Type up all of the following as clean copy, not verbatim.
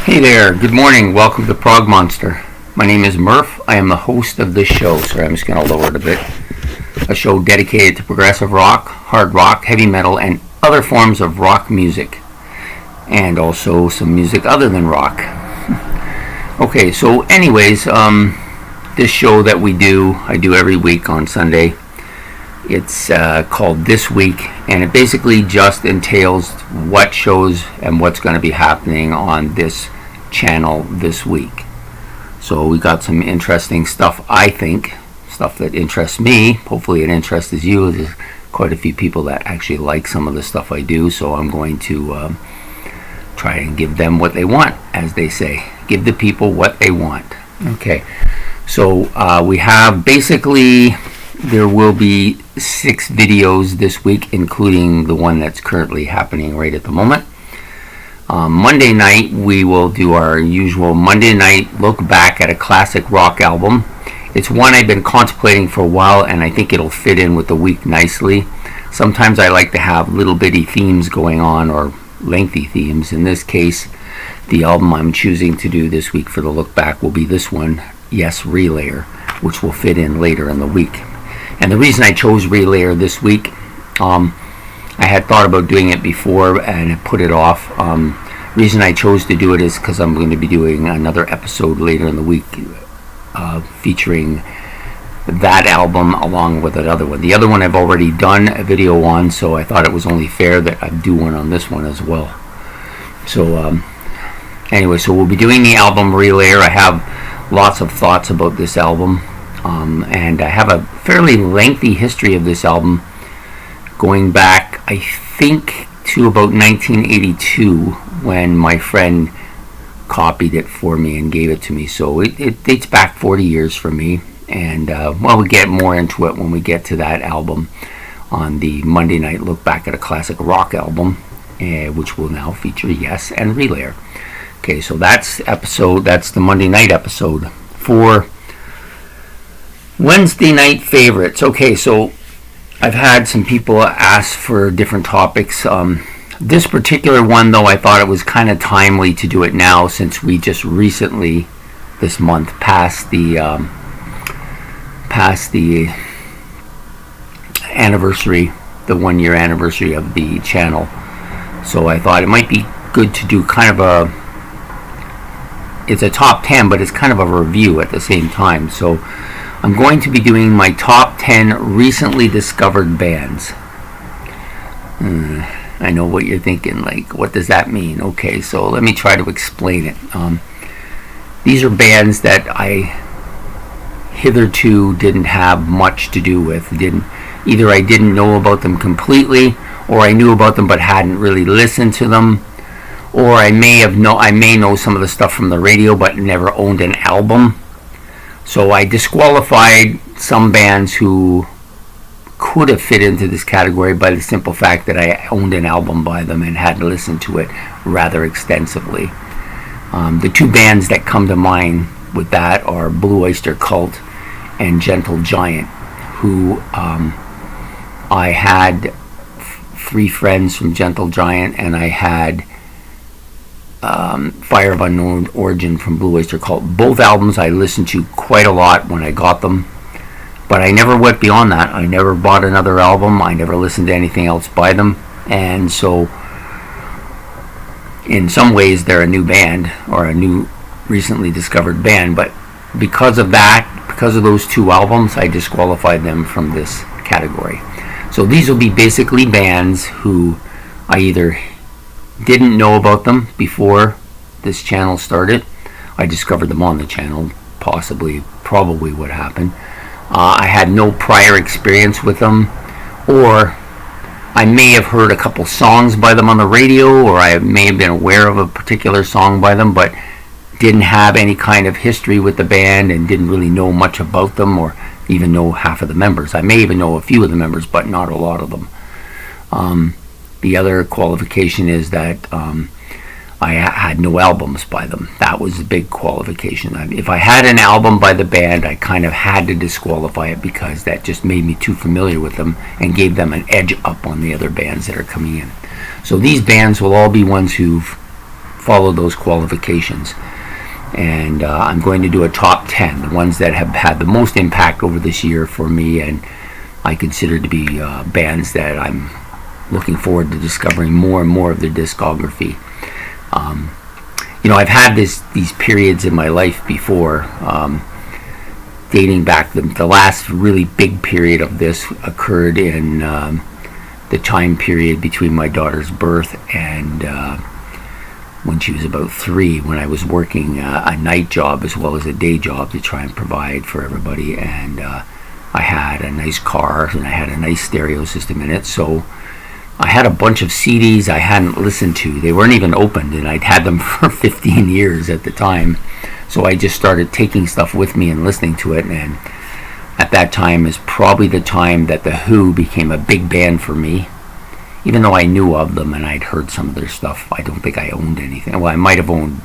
Hey there, good morning, welcome to Prog Monster. My name is Murph, I am the host of this show. Sorry, I'm just going to lower it a bit. A show dedicated to progressive rock, hard rock, heavy metal, and other forms of rock music. And also some music other than rock. Okay, so anyways, this show that I do every week on Sunday. It's called This Week, and it basically just entails what shows and what's going to be happening on this channel this week. So we got some interesting stuff, I think, stuff that interests me. Hopefully it interests you. There's quite a few people that actually like some of the stuff I do, so I'm going to try and give them what they want, as they say. Give the people what they want. Okay, so we have basically, there will be 6 videos this week, including the one that's currently happening right at the moment. Monday night, we will do our usual Monday night look back at a classic rock album. It's one I've been contemplating for a while, and I think it'll fit in with the week nicely. Sometimes I like to have little bitty themes going on, or lengthy themes. In this case, the album I'm choosing to do this week for the look back will be this one, Yes, Relayer, which will fit in later in the week. And the reason I chose Relayer this week, I had thought about doing it before and put it off. Reason I chose to do it is because I'm going to be doing another episode later in the week featuring that album along with another one. The other one I've already done a video on, so I thought it was only fair that I'd do one on this one as well. So anyway, so we'll be doing the album Relayer. I have lots of thoughts about this album. And I have a fairly lengthy history of this album, going back, I think, to about 1982, when my friend copied it for me and gave it to me. So it dates back 40 years for me, and we'll get more into it when we get to that album on the Monday night look back at a classic rock album, which will now feature Yes and Relayer. Okay, so that's the Monday night episode. For Wednesday night favorites. Okay, so I've had some people ask for different topics. This particular one, though, I thought it was kind of timely to do it now, since we just recently, this month, passed the anniversary, the 1-year anniversary of the channel. So I thought it might be good to do kind of it's a top 10, but it's kind of a review at the same time. So I'm going to be doing my top 10 recently discovered bands. I know what you're thinking, like, what does that mean? Okay, so let me try to explain it. These are bands that I hitherto didn't have much to do with. Either I didn't know about them completely, or I knew about them but hadn't really listened to them, or I may know some of the stuff from the radio but never owned an album. So I disqualified some bands who could have fit into this category by the simple fact that I owned an album by them and had listened to it rather extensively. The 2 bands that come to mind with that are Blue Oyster Cult and Gentle Giant, who I had 3 friends from Gentle Giant, and I had Fire of Unknown Origin from Blue Oyster Cult. Both albums I listened to quite a lot when I got them, but I never went beyond that. I never bought another album. I never listened to anything else by them. And so in some ways they're a new band, or a new recently discovered band, but because of those 2 albums, I disqualified them from this category. So these will be basically bands who I either didn't know about them before this channel started. I discovered them on the channel, probably what happened. I had no prior experience with them, or I may have heard a couple songs by them on the radio, or I may have been aware of a particular song by them, but didn't have any kind of history with the band and didn't really know much about them, or even know half of the members. I may even know a few of the members, but not a lot of them. The other qualification is that I had no albums by them. That was the big qualification. If I had an album by the band, I kind of had to disqualify it, because that just made me too familiar with them and gave them an edge up on the other bands that are coming in. So these bands will all be ones who've follow those qualifications. And I'm going to do a top 10, the ones that have had the most impact over this year for me, and I consider to be bands that I'm looking forward to discovering more and more of their discography. I've had these periods in my life before, dating back. The last really big period of this occurred in the time period between my daughter's birth and when she was about 3, when I was working a night job as well as a day job to try and provide for everybody. And I had a nice car and I had a nice stereo system in it. So I had a bunch of CDs I hadn't listened to. They weren't even opened, and I'd had them for 15 years at the time. So I just started taking stuff with me and listening to it. And at that time is probably the time that The Who became a big band for me. Even though I knew of them and I'd heard some of their stuff, I don't think I owned anything. Well, I might have owned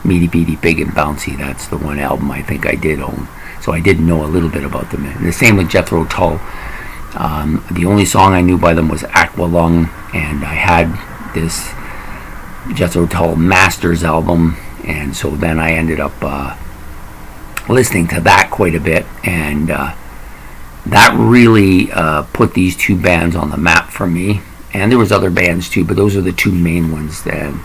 Meaty Beaty Big and Bouncy. That's the one album I think I did own. So I did know a little bit about them. And the same with Jethro Tull. The only song I knew by them was Aqualung, and I had this Jethro Tull Masters album, and so then I ended up listening to that quite a bit, and that really put these two bands on the map for me. And there was other bands too, but those are the two main ones. Then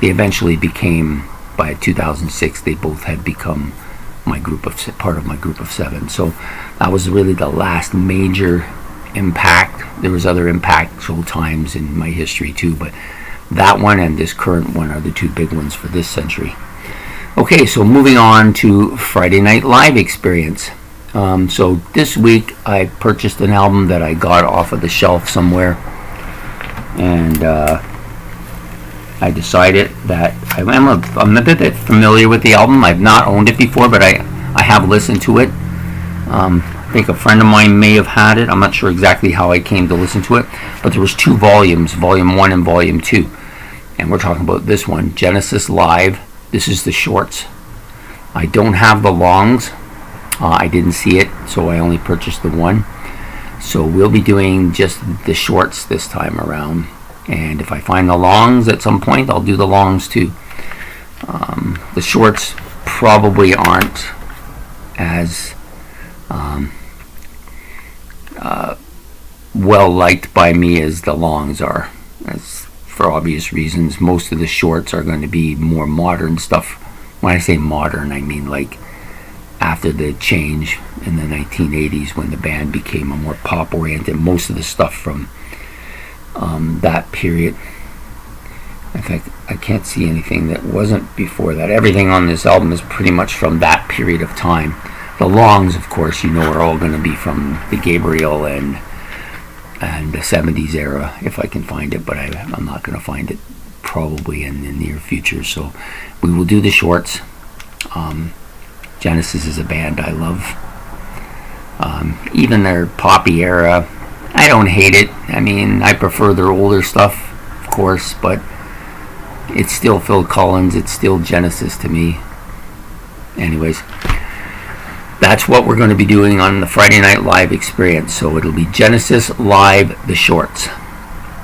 they eventually became, by 2006, they both had become part of my group of 7. So that was really the last major impact. There was other impactful times in my history too, but that one and this current one are the two big ones for this century. Okay, so moving on to Friday Night Live experience. So this week I purchased an album that I got off of the shelf somewhere, and I decided that I'm a bit familiar with the album. I've not owned it before, but I have listened to it. I think a friend of mine may have had it. I'm not sure exactly how I came to listen to it, but there was 2 volumes, Volume 1 and Volume 2. And we're talking about this one, Genesis Live. This is the shorts. I don't have the longs. I didn't see it, so I only purchased the one. So we'll be doing just the shorts this time around. And if I find the longs at some point, I'll do the longs too. The shorts probably aren't as well liked by me as the longs are. That's for obvious reasons. Most of the shorts are going to be more modern stuff. When I say modern, I mean like after the change in the 1980s when the band became a more pop oriented. Most of the stuff from that period. In fact, I can't see anything that wasn't before that. Everything on this album is pretty much from that period of time. The longs, of course, are all going to be from the Gabriel and the 70s era, if I can find it, but I'm not going to find it probably in the near future. So we will do the shorts. Genesis is a band I love. Even their poppy era, I don't hate it. I mean, I prefer their older stuff, of course, but it's still Phil Collins. It's still Genesis to me. Anyways, that's what we're going to be doing on the Friday Night Live experience. So it'll be Genesis Live, the shorts.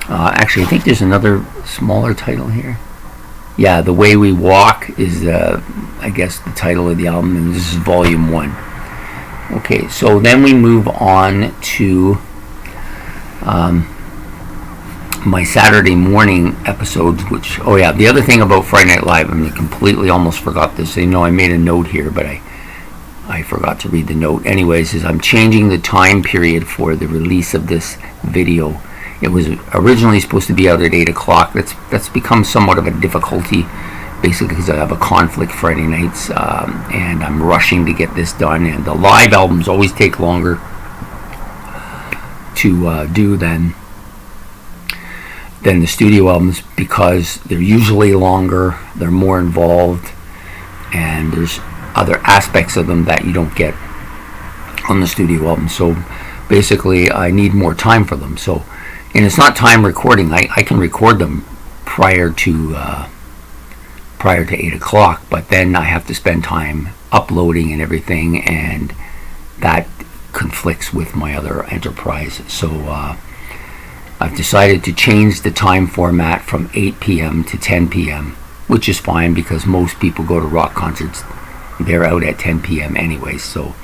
Actually, I think there's another smaller title here. Yeah, The Way We Walk is, I guess, the title of the album, and this is Volume 1. Okay, so then we move on to my Saturday morning episodes, which, the other thing about Friday Night Live, I completely almost forgot this. I made a note here, but I forgot to read the note. Anyways, is I'm changing the time period for the release of this video. It was originally supposed to be out at 8 o'clock. That's become somewhat of a difficulty, basically because I have a conflict Friday nights, and I'm rushing to get this done. And the live albums always take longer to do than the studio albums because they're usually longer, they're more involved, and there's other aspects of them that you don't get on the studio album. So basically I need more time for them. So, and it's not time recording. I can record them prior to 8 o'clock, but then I have to spend time uploading and everything, and that conflicts with my other enterprise. So I've decided to change the time format from 8 p.m. to 10 p.m. which is fine because most people go to rock concerts, they're out at 10 p.m. anyway, so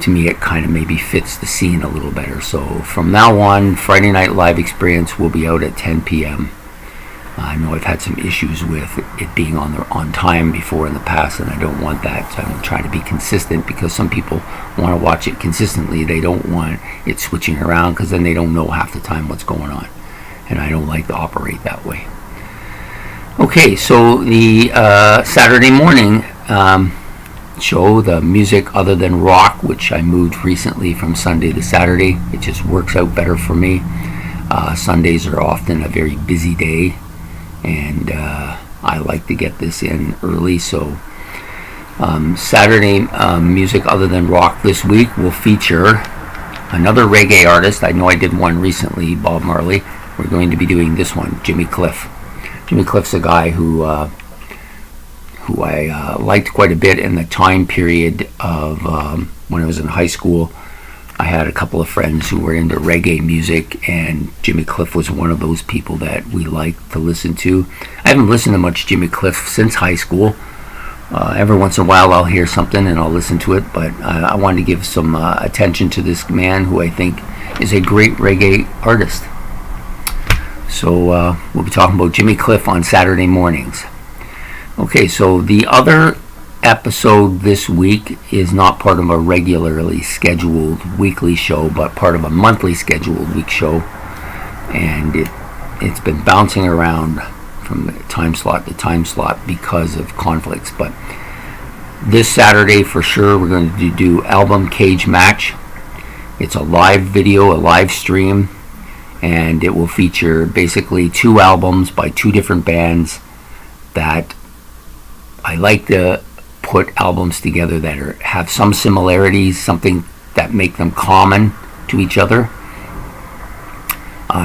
to me it kind of maybe fits the scene a little better. So from now on, Friday Night Live Experience will be out at 10 p.m. I know I've had some issues with it being on time before in the past, and I don't want that. So I'm trying to be consistent because some people want to watch it consistently. They don't want it switching around because then they don't know half the time what's going on, and I don't like to operate that way. Okay, so the Saturday morning show, the music other than rock, which I moved recently from Sunday to Saturday. It just works out better for me. Sundays are often a very busy day, and I like to get this in early. So Saturday music other than rock this week will feature another reggae artist. I know I did one recently, Bob Marley. We're going to be doing this one, Jimmy Cliff. Jimmy Cliff's a guy who I liked quite a bit in the time period of when I was in high school. I had a couple of friends who were into reggae music, and Jimmy Cliff was one of those people that we liked to listen to. I haven't listened to much Jimmy Cliff since high school. Every once in a while I'll hear something and I'll listen to it, but I wanted to give some attention to this man who I think is a great reggae artist. So we'll be talking about Jimmy Cliff on Saturday mornings. Okay, so the other episode this week is not part of a regularly scheduled weekly show, but part of a monthly scheduled week show, and it's been bouncing around from time slot to time slot because of conflicts. But this Saturday for sure we're going to do Album Cage Match. It's a live video, a live stream, and it will feature basically two albums by two different bands that I like to put albums together that have some similarities, something that make them common to each other.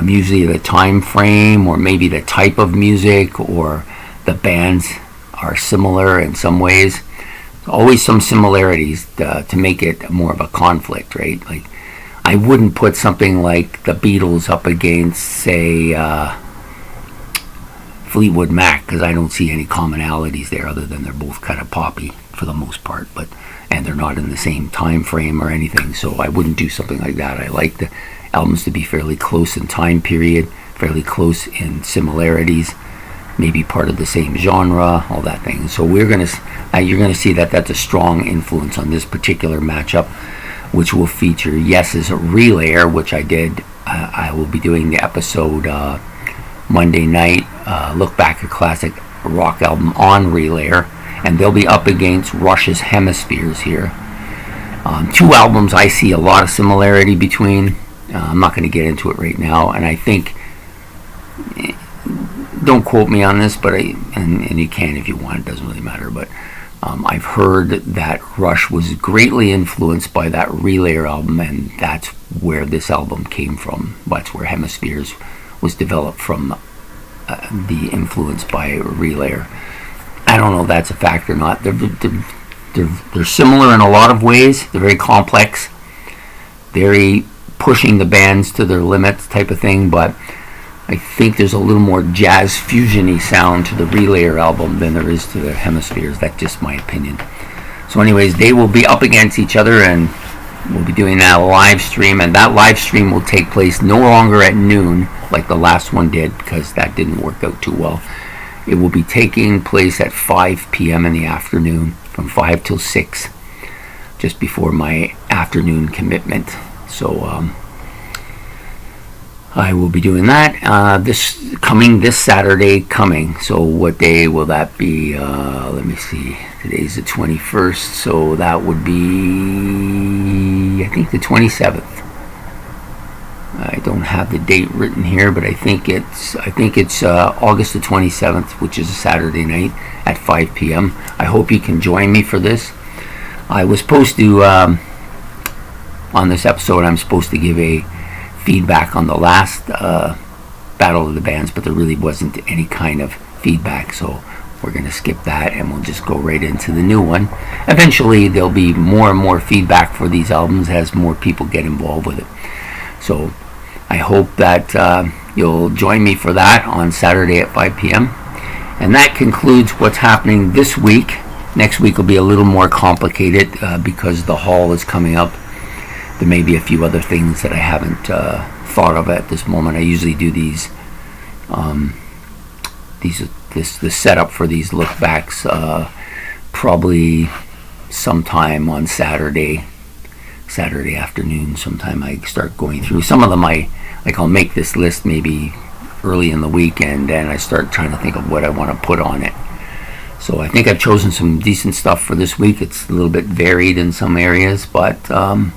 Usually the time frame or maybe the type of music or the bands are similar in some ways. Always some similarities to make it more of a conflict, right? Like I wouldn't put something like the Beatles up against, say, Fleetwood Mac, because I don't see any commonalities there other than they're both kind of poppy for the most part, and they're not in the same time frame or anything, so I wouldn't do something like that. I like the albums to be fairly close in time period, fairly close in similarities, maybe part of the same genre, all that thing. So you're going to see that that's a strong influence on this particular matchup, which will feature Yes's Relayer, which I did. I will be doing the episode Monday night, look back at classic rock album on Relayer, and they'll be up against Rush's Hemispheres here. Two albums I see a lot of similarity between. I'm not going to get into it right now, and I think, don't quote me on this, but and you can if you want, it doesn't really matter, but I've heard that Rush was greatly influenced by that Relayer album, and that's where this album came from. That's where Hemispheres was developed from, the influence by Relayer. I don't know if that's a fact or not. They're similar in a lot of ways. They're very complex, very pushing the bands to their limits type of thing, but I think there's a little more jazz fusion-y sound to the Relayer album than there is to the Hemispheres. That's just my opinion. So anyways, they will be up against each other, and we'll be doing that live stream, and that live stream will take place no longer at noon like the last one did, because that didn't work out too well. It will be taking place at 5 p.m. in the afternoon, from 5 till 6, just before my afternoon commitment. So I will be doing that this Saturday coming. So what day will that be? Let me see. Today's the 21st, so that would be, I think, the 27th. I don't have the date written here, but I think it's August the 27th, which is a Saturday night at 5 p.m. I hope you can join me for this. I was supposed to, on this episode, I'm supposed to give a feedback on the last Battle of the Bands, but there really wasn't any kind of feedback, so we're going to skip that and we'll just go right into the new one. Eventually there'll be more and more feedback for these albums as more people get involved with it. So I hope that you'll join me for that on Saturday at 5 p.m. And that concludes what's happening this week. Next week will be a little more complicated because the haul is coming up. There may be a few other things that I haven't thought of at this moment. I usually do the setup for these look backs probably sometime on Saturday afternoon. Sometime I start going through some of them. I'll make this list maybe early in the week, and then I start trying to think of what I want to put on it. So I think I've chosen some decent stuff for this week. It's a little bit varied in some areas, but I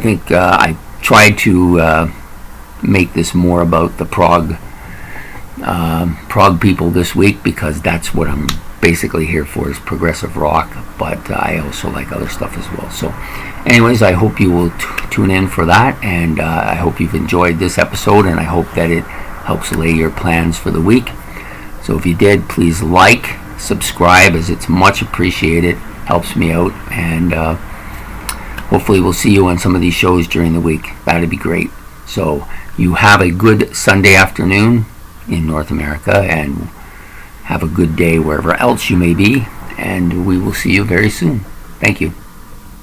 think I tried to make this more about the Prog people this week, because that's what I'm basically here for, is progressive rock, but I also like other stuff as well. So anyways, I hope you will tune in for that, and I hope you've enjoyed this episode, and I hope that it helps lay your plans for the week. So if you did, please like, subscribe, as it's much appreciated, helps me out, and hopefully we'll see you on some of these shows during the week. That'd be great. So you have a good Sunday afternoon in North America, and have a good day wherever else you may be, and we will see you very soon. Thank you.